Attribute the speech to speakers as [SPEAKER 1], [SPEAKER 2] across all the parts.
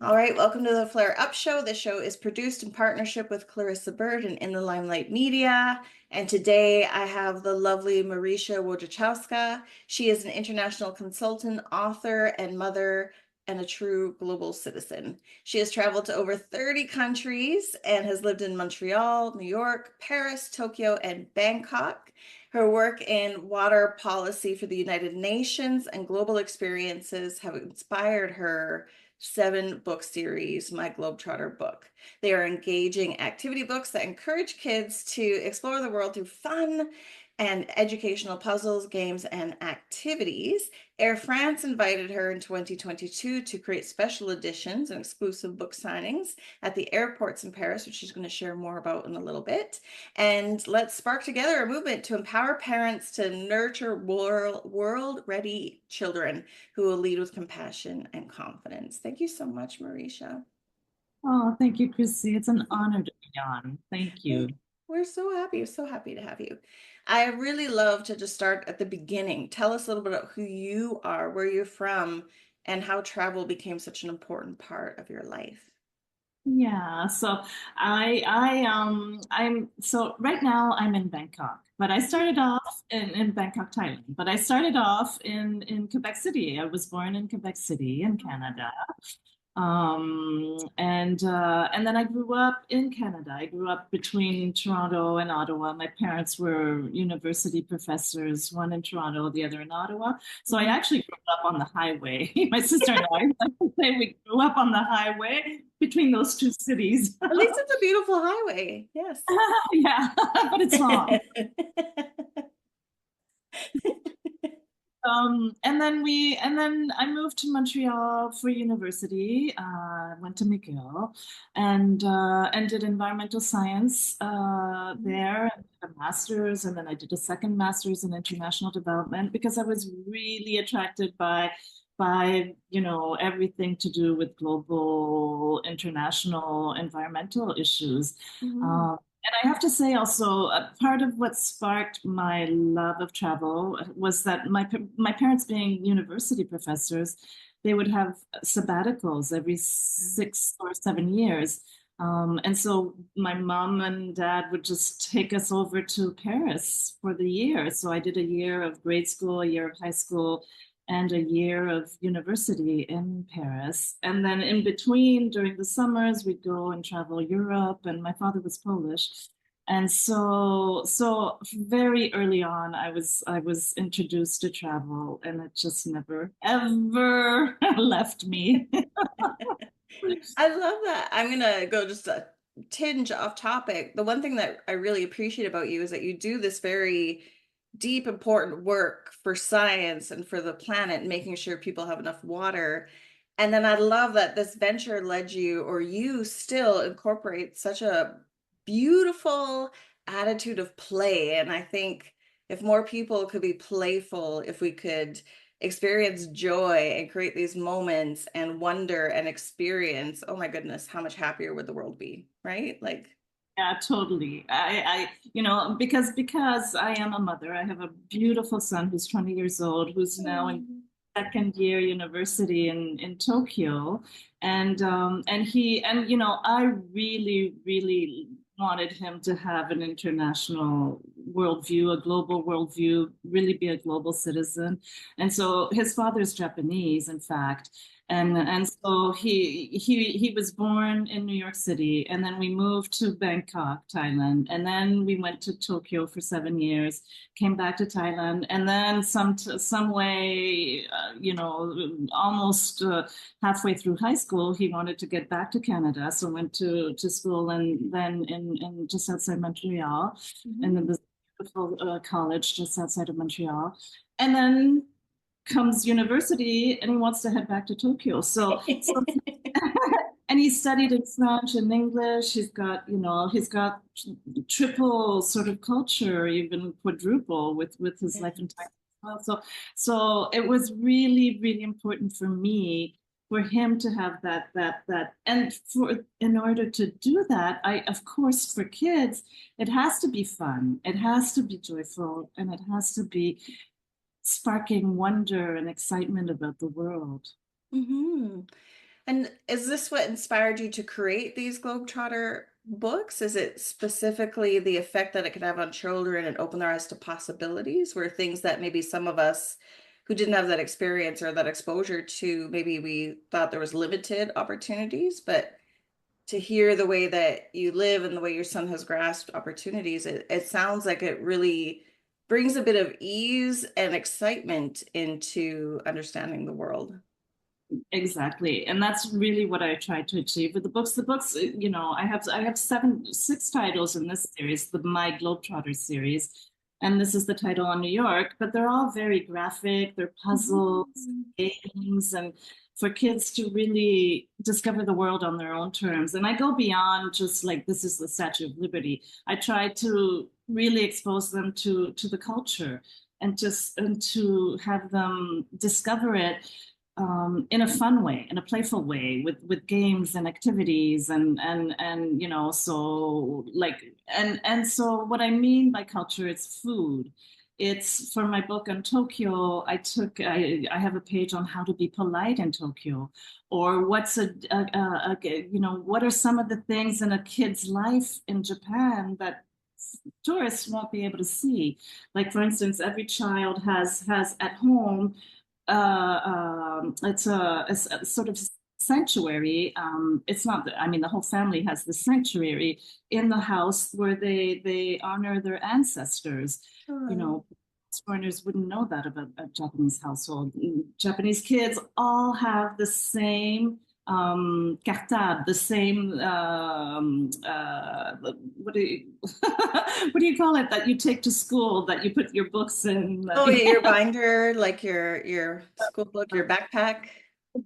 [SPEAKER 1] All right, welcome to the Flare Up Show. The show is produced in partnership with Clarissa Bird and In the Limelight Media. And today I have the lovely Marisha Wojciechowska. She is an international consultant, author, and mother, and a true global citizen. She has traveled to over 30 countries and has lived in Montreal, New York, Paris, Tokyo, and Bangkok. Her work in water policy for the United Nations and global experiences have inspired her 7-book series, My Globetrotter Book. They are engaging activity books that encourage kids to explore the world through fun and educational puzzles, games, and activities. Air France invited her in 2022 to create special editions and exclusive book signings at the airports in Paris, which she's going to share more about in a little bit. And let's spark together a movement to empower parents to nurture world-ready children who will lead with compassion and confidence. Thank you so much, Marisha.
[SPEAKER 2] Oh, thank you, Chrissy. It's an honor to be on. Thank you.
[SPEAKER 1] We're so happy to have you. I really love to just start at the beginning. Tell us a little bit about who you are, where you're from, and how travel became such an important part of your life.
[SPEAKER 2] Yeah, so I'm so right now I'm in Bangkok, but I started off in Bangkok, Thailand. But I started off in Quebec City. I was born in Quebec City in Canada. And then I grew up in Canada. I grew up between Toronto and Ottawa. My parents were university professors, one in Toronto, the other in Ottawa. So I actually grew up on the highway. My sister and I like to say we grew up on the highway between those two cities.
[SPEAKER 1] At least it's a beautiful highway. Yes.
[SPEAKER 2] Yeah, but it's long. And then I moved to Montreal for university. Went to McGill and did environmental science there, and did a master's, and then I did a second master's in international development because I was really attracted by everything to do with global international environmental issues.
[SPEAKER 1] Mhm.
[SPEAKER 2] Um, and I have to say also, part of what sparked my love of travel was that my parents being university professors, they would have sabbaticals every 6 or 7 years. And so my mom and dad would just take us over to Paris for the year. So I did a year of grade school, a year of high school, and a year of university in Paris. And then in between, during the summers, we'd go and travel Europe. And my father was Polish. And so very early on, I was introduced to travel, and it just never ever left me.
[SPEAKER 1] I love that. I'm gonna go just a tinge off topic. The one thing that I really appreciate about you is that you do this very deep, important work for science and for the planet, making sure people have enough water. And then I love that this venture led you, or you still incorporate such a beautiful attitude of play. And I think if more people could be playful, if we could experience joy and create these moments and wonder and experience, oh my goodness, how much happier would the world be, right? Like,
[SPEAKER 2] Yeah, totally. Because I am a mother. I have a beautiful son who's 20 years old, who's now in
[SPEAKER 1] mm,
[SPEAKER 2] second year university in Tokyo, and I really wanted him to have an international worldview, a global worldview, really be a global citizen. And so his father's Japanese, in fact. And so he was born in New York City, and then we moved to Bangkok, Thailand, and then we went to Tokyo for 7 years, came back to Thailand, and then some way, almost halfway through high school, he wanted to get back to Canada, so went to school, and then in just outside Montreal, and then
[SPEAKER 1] mhm.
[SPEAKER 2] this beautiful college just outside of Montreal, and then comes university and he wants to head back to Tokyo. So and he studied in French and English. He's got triple sort of culture, even quadruple with his life in Thailand as well. So it was really important for me for him to have that and for in order to do that, I of course for kids, it has to be fun, it has to be joyful, and it has to be sparking wonder and excitement about the world.
[SPEAKER 1] Mhm. And is this what inspired you to create these Globetrotter books? Is it specifically the effect that it could have on children and open their eyes to possibilities, where things that maybe some of us who didn't have that experience or that exposure to, maybe we thought there was limited opportunities, but to hear the way that you live and the way your son has grasped opportunities, it sounds like it really brings a bit of ease and excitement into understanding the world.
[SPEAKER 2] Exactly. And that's really what I tried to achieve with the books. The books, I have six titles in this series, the My Globetrotter series. And this is the title on New York, but they're all very graphic, they're puzzles,
[SPEAKER 1] Mhm.
[SPEAKER 2] games, and for kids to really discover the world on their own terms. And I go beyond just like this is the Statue of Liberty. I try to really expose them to the culture and to have them discover it in a fun way, in a playful way, with games and activities, and so like and so what I mean by culture, it's food. It's for my book on Tokyo. I have a page on how to be polite in Tokyo, or what's what are some of the things in a kid's life in Japan that tourists won't be able to see. Like for instance, every child has at home it's a sort of sanctuary. It's not, I mean, the whole family has the sanctuary in the house where they honor their ancestors. You
[SPEAKER 1] Oh.
[SPEAKER 2] know, foreigners wouldn't know that about a Japanese household. Japanese kids all have the same cartable, the same what do you what do you call it that you take to school that you put your books in?
[SPEAKER 1] Oh, yeah, your binder, like your school book, your backpack.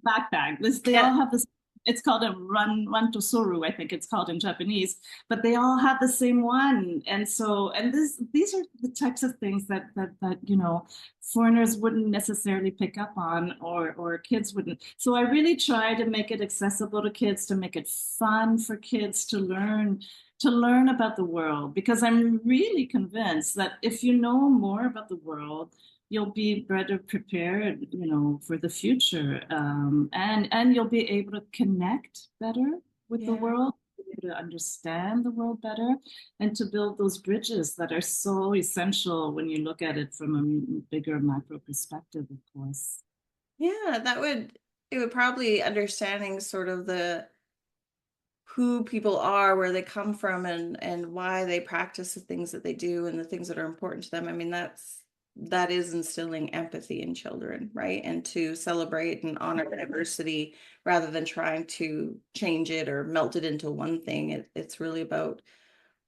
[SPEAKER 2] Backpack. They
[SPEAKER 1] Yeah.
[SPEAKER 2] all have this. It's called a rantosoru, I think it's called in Japanese, but they all have the same one. And so, and these are the types of things that foreigners wouldn't necessarily pick up on, or kids wouldn't. So I really try to make it accessible to kids, to make it fun for kids to learn about the world, because I'm really convinced that if you know more about the world, you'll be better prepared, for the future, and you'll be able to connect better with the
[SPEAKER 1] Yeah.
[SPEAKER 2] world, be able to understand the world better, and to build those bridges that are so essential when you look at it from a bigger macro perspective, of course.
[SPEAKER 1] Yeah, it would probably understanding sort of the who people are, where they come from, and why they practice the things that they do and the things that are important to them. I mean, that is instilling empathy in children, right? And to celebrate and honor diversity rather than trying to change it or melt it into one thing. It's really about,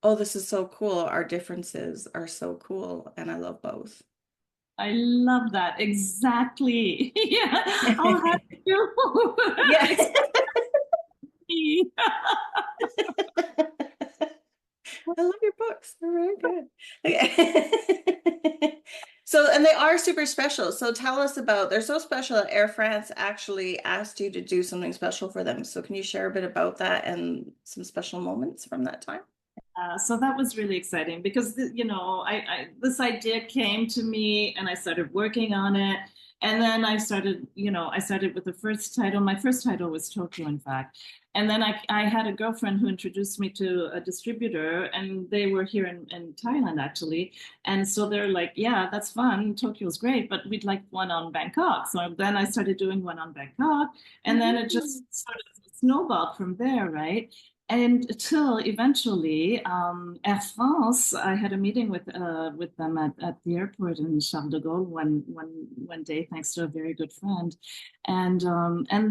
[SPEAKER 1] oh, this is so cool. Our differences are so cool, and I love both.
[SPEAKER 2] I love that. Exactly. Yeah, I'll have to
[SPEAKER 1] Yeah.
[SPEAKER 2] explain.
[SPEAKER 1] I love your books. They're very good. Okay. So, and they are super special. So tell us about, they're so special that Air France actually asked you to do something special for them. So can you share a bit about that and some special moments from that time?
[SPEAKER 2] So that was really exciting because this idea came to me and I started working on it. And then I started with the first title. My first title was Tokyo, in fact. And then I had a girlfriend who introduced me to a distributor, and they were here in Thailand, actually. And so they're like, yeah, that's fun. Tokyo's great, but we'd like one on Bangkok. So then I started doing one on Bangkok. And then it
[SPEAKER 1] Mhm.
[SPEAKER 2] just sort of snowballed from there, right? And until eventually, Air France, I had a meeting with them at the airport in Charles de Gaulle one day, thanks to a very good friend, and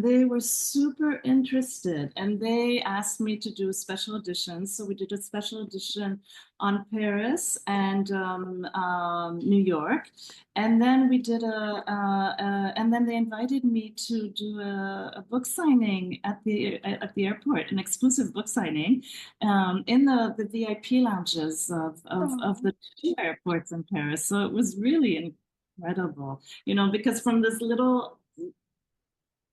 [SPEAKER 2] they were super interested, and they asked me to do special editions. So we did a special edition on Paris and New York, and then we did and then they invited me to do a book signing at the airport, an exclusive book signing, in the VIP lounges of
[SPEAKER 1] Oh,
[SPEAKER 2] the two airports in Paris. So it was really incredible, because from this little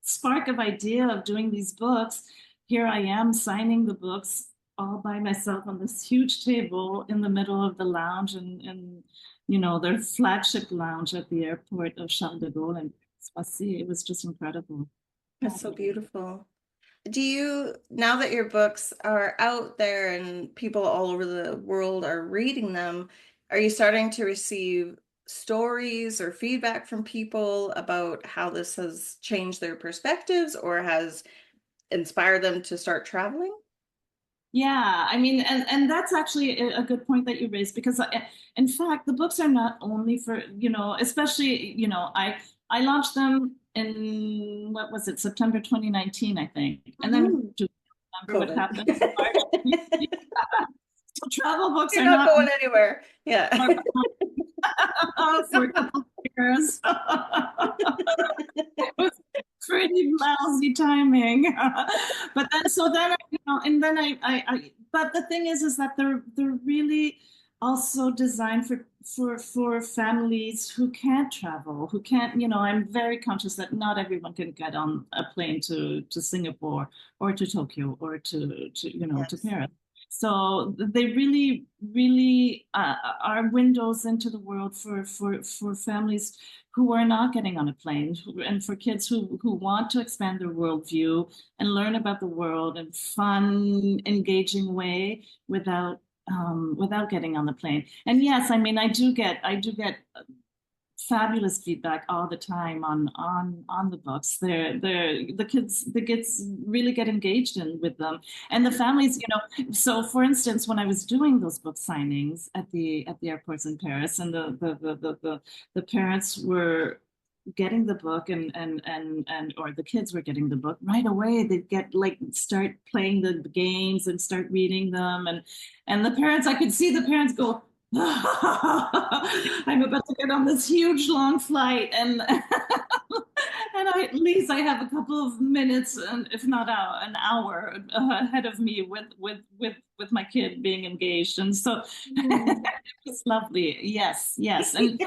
[SPEAKER 2] spark of idea of doing these books, here I am signing the books all by myself on this huge table in the middle of the lounge and their flagship lounge at the airport of Charles de Gaulle and Passy. It was just incredible.
[SPEAKER 1] that's so beautiful. Do you, now that your books are out there and people all over the world are reading them, are you starting to receive stories or feedback from people about how this has changed their perspectives or has inspired them to start traveling?
[SPEAKER 2] Yeah, I mean, and that's actually a good point that you raised because, in fact, the books are not only for, especially, I launched them in what was it, September 2019, I think, and then
[SPEAKER 1] Mhm.
[SPEAKER 2] do you remember what
[SPEAKER 1] COVID.
[SPEAKER 2] happened in March? So travel books
[SPEAKER 1] You're
[SPEAKER 2] are
[SPEAKER 1] not
[SPEAKER 2] not
[SPEAKER 1] going anywhere. Yeah.
[SPEAKER 2] for a couple of years. It was pretty lousy timing. But then, so then, and then but the thing is that they're really also designed for families who can't travel, who can't, I'm very conscious that not everyone can get on a plane to Singapore or to Tokyo or to
[SPEAKER 1] Yes.
[SPEAKER 2] Paris. So they really, really are windows into the world for families who are not getting on a plane, and for kids who want to expand their worldview and learn about the world in fun, engaging way without getting on the plane. And yes, I mean, I do get fabulous feedback all the time on the books. The kids really get engaged in with them, and the families. So for instance, when I was doing those book signings at the airports in Paris, and the parents were getting the book, and or the kids were getting the book right away, they'd get like start playing the games and start reading them, and the parents, I could see the parents go, I'm about to get on this huge long flight, and at least I have a couple of minutes, and if not an hour ahead of me with my kid being engaged, and so
[SPEAKER 1] Mm.
[SPEAKER 2] it's lovely. Yes, yes, and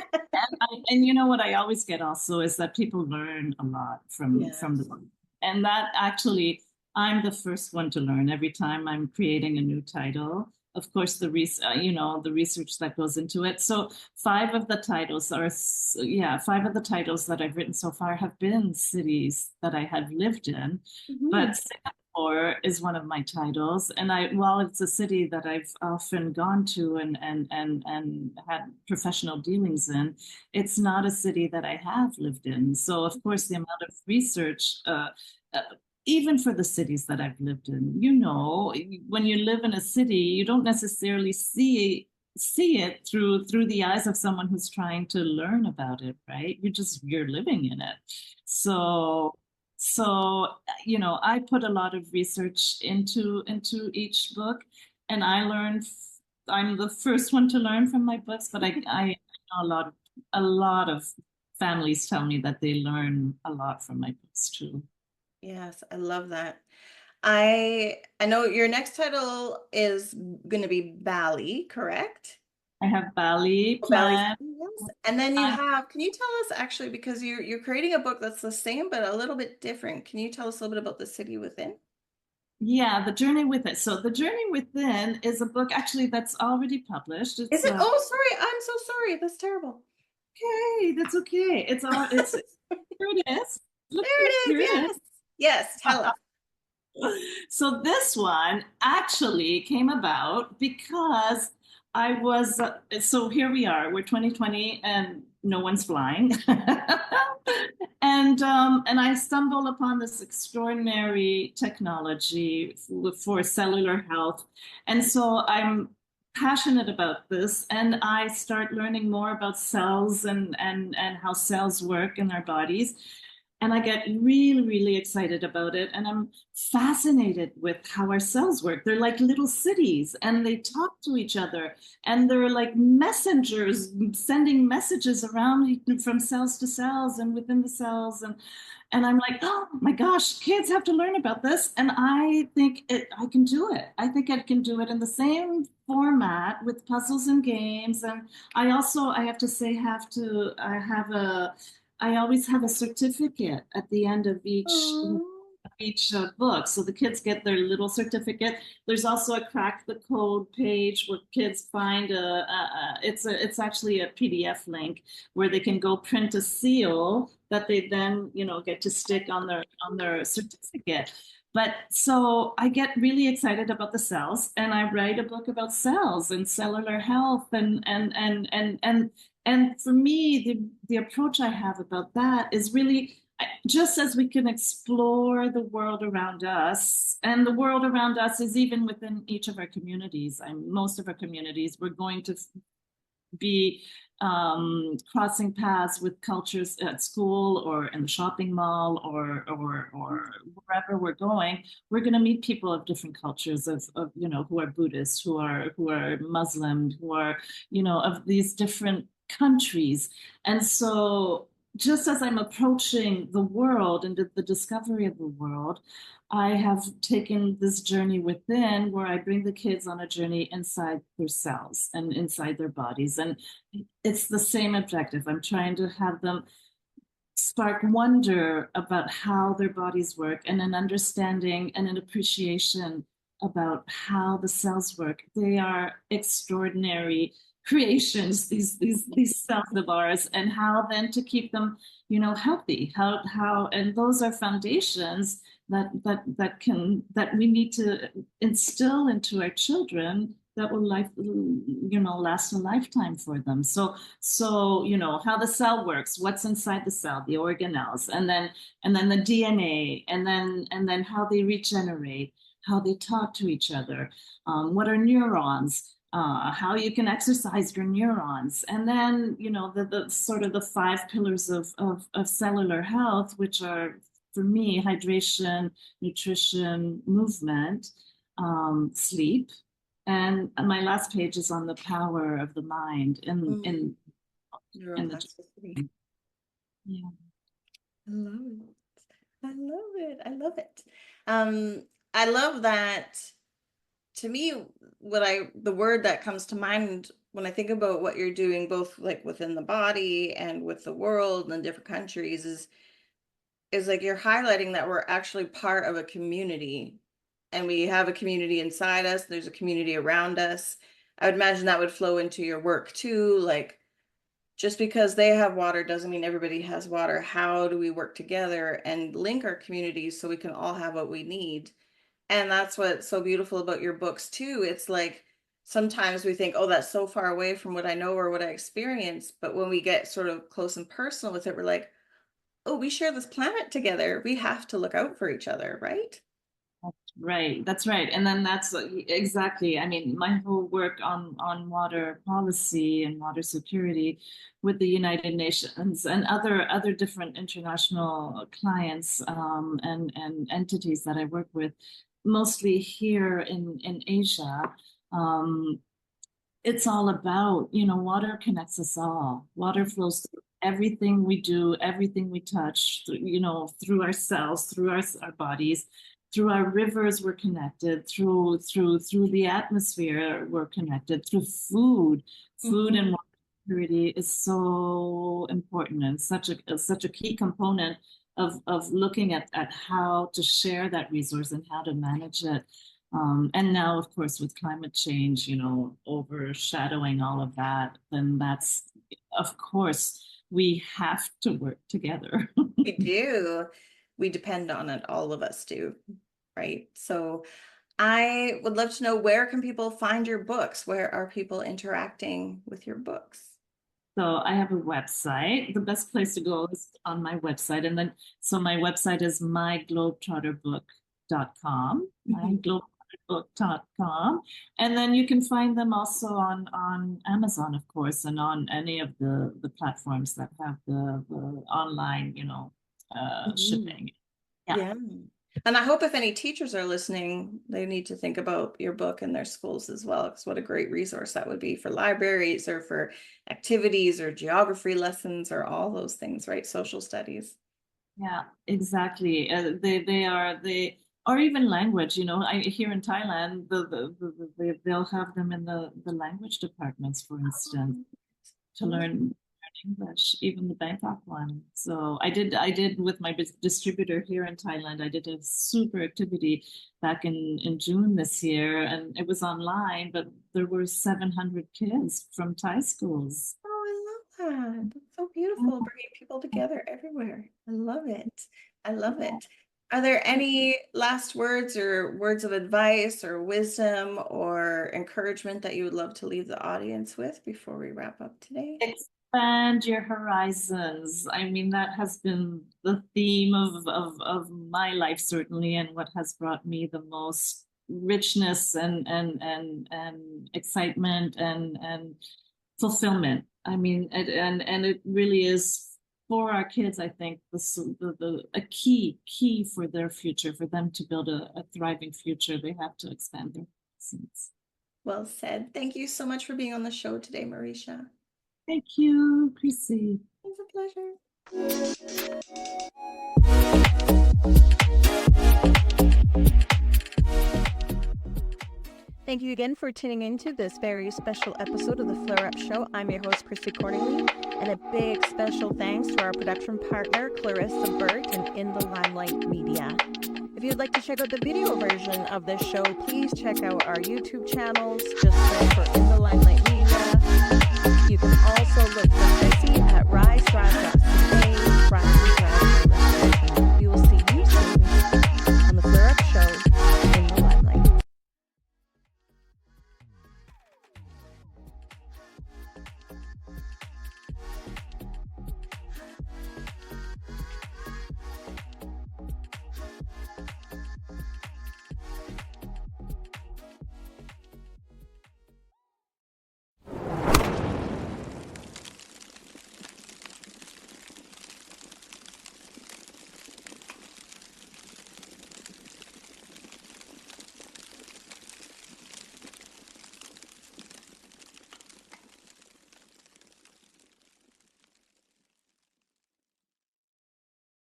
[SPEAKER 2] you know what I always get also is that people learn a lot from the
[SPEAKER 1] Yes.
[SPEAKER 2] book, and that actually I'm the first one to learn every time I'm creating a new title. Of course, the research that goes into it. So five of the titles that I've written so far have been cities that I have lived in,
[SPEAKER 1] Mhm.
[SPEAKER 2] but Singapore is one of my titles, and while it's a city that I've often gone to and had professional dealings in, it's not a city that I have lived in. So of course, the amount of research. Uh, Even for the cities that I've lived in, when you live in a city, you don't necessarily see it through the eyes of someone who's trying to learn about it, right? You're living in it. So I put a lot of research into each book, and I'm the first one to learn from my books, but I know a lot of families tell me that they learn a lot from my books too.
[SPEAKER 1] Yes, I love that. I know your next title is going to be Bali, correct?
[SPEAKER 2] I have ballet
[SPEAKER 1] Oh, Bali's,
[SPEAKER 2] planned.
[SPEAKER 1] yes. And then you
[SPEAKER 2] I,
[SPEAKER 1] have, can you tell us actually, because you're creating a book that's the same but a little bit different. Can you tell us a little bit about the city within?
[SPEAKER 2] yeah, The Journey Within. So The Journey Within is a book actually that's already published.
[SPEAKER 1] Is
[SPEAKER 2] It's
[SPEAKER 1] it? Oh, sorry. I'm so sorry. That's terrible.
[SPEAKER 2] okay. That's okay. It's here it is. Look,
[SPEAKER 1] There it is.
[SPEAKER 2] here it
[SPEAKER 1] Yes. Yes, tell us.
[SPEAKER 2] So this one actually came about because I was so here we are. We're 2020 and no one's flying. And I stumbled upon this extraordinary technology for cellular health. And so I'm passionate about this, and I start learning more about cells and how cells work in our bodies. And I get really, really excited about it. And I'm fascinated with how our cells work. They're like little cities, and they talk to each other, and they're like messengers sending messages around from cells to cells and within the cells. And I'm like, oh my gosh, kids have to learn about this. And I think I can do it. I think I can do it in the same format with puzzles and games. And I have to say, I always have a certificate at the end of
[SPEAKER 1] Oh,
[SPEAKER 2] each book. So the kids get their little certificate. There's also a crack the code page where kids find it's actually a PDF link where they can go print a seal that they then get to stick on their certificate. But so I get really excited about the cells, and I write a book about cells and cellular health, and for me, the approach I have about that is really just as we can explore the world around us, and the world around us is even within each of our communities. Most of our communities, we're going to be crossing paths with cultures at school or in the shopping mall or wherever we're going. We're going to meet people of different cultures, of who are Buddhist, who are Muslim, who are of these different countries. And so just as I'm approaching the world and the discovery of the world, I have taken this journey within, where I bring the kids on a journey inside their cells and inside their bodies. And it's the same objective. I'm trying to have them spark wonder about how their bodies work, and an understanding and an appreciation about how the cells work. They are extraordinary creations, these cells of ours, and how then to keep them healthy, how and those are foundations that we need to instill into our children, that will last a lifetime for them. So how the cell works, what's inside the cell, the organelles, and then the DNA, and then how they regenerate, how they talk to each other, what are neurons, how you can exercise your neurons, and then the sort of the five pillars of cellular health, which are, for me, hydration, nutrition, movement, sleep. And my last page is on the power of the mind in the
[SPEAKER 1] Neuroplasticity.
[SPEAKER 2] yeah.
[SPEAKER 1] I love it. I love it. I love it. I love that. To me, the word that comes to mind when I think about what you're doing, both like within the body and with the world and different countries, is like you're highlighting that we're actually part of a community, and we have a community inside us. There's a community around us. I would imagine that would flow into your work too. Like, just because they have water doesn't mean everybody has water. How do we work together and link our communities so we can all have what we need? And that's what's so beautiful about your books too. It's like sometimes we think, oh, that's so far away from what I know or what I experience. But when we get sort of close and personal with it, we're like, oh, we share this planet together. We have to look out for each other, right?
[SPEAKER 2] Right, that's right. And then that's exactly, I mean, my whole work on water policy and water security with the United Nations and other different international clients, and entities that I work with, mostly here in Asia. Um, it's all about, water connects us all. Water flows through everything we do, everything we touch, through our cells, through our bodies, through our rivers, we're connected, through the atmosphere, we're connected, through food. Food and
[SPEAKER 1] Mhm.
[SPEAKER 2] water security is so important, and such a key component of looking at how to share that resource and how to manage it. And now, of course, with climate change, overshadowing all of that, then that's, of course, we have to work together.
[SPEAKER 1] We do. We depend on it. All of us do, right? So I would love to know, where can people find your books? Where are people interacting with your books?
[SPEAKER 2] So I have a website. The best place to go is on my website. And then, so my website is myglobetrotterbook.com,
[SPEAKER 1] Mhm.
[SPEAKER 2] myglobetrotterbook.com. And then you can find them also on Amazon, of course, and on any of the platforms that have the online,
[SPEAKER 1] Mhm.
[SPEAKER 2] shipping. Yeah.
[SPEAKER 1] Yeah. And I hope if any teachers are listening, they need to think about your book in their schools as well, because what a great resource that would be for libraries or for activities or geography lessons or all those things, right? Social studies.
[SPEAKER 2] Yeah, exactly. They or even language. I here in Thailand, they'll have them in the language departments, for instance, to
[SPEAKER 1] Oh,
[SPEAKER 2] learn English. Even the Bangkok one. So I did with my distributor here in Thailand. I did a super activity back in June this year, and it was online, but there were 700 kids from Thai schools.
[SPEAKER 1] I love that. That's so beautiful, bringing people together everywhere. I love it. I love it. Are there any last words or words of advice or wisdom or encouragement that you would love to leave the audience with before we wrap up today?
[SPEAKER 2] Expand your horizons. I mean, that has been the theme of my life, certainly, and what has brought me the most richness and excitement and fulfillment. I mean, and it really is for our kids, I think, a key for their future, for them to build a thriving future. They have to expand their horizons.
[SPEAKER 1] Well said. Thank you so much for being on the show today, Marisha.
[SPEAKER 2] Thank you, Chrissy.
[SPEAKER 1] It's a pleasure.
[SPEAKER 3] Thank you again for tuning into this very special episode of the Flare Up Show. I'm your host, Chrissy Cordingley, and a big special thanks to our production partner, Clarissa Burt, and In the Limelight Media. If you'd like to check out the video version of this show, please check out our YouTube channels. Just search for In the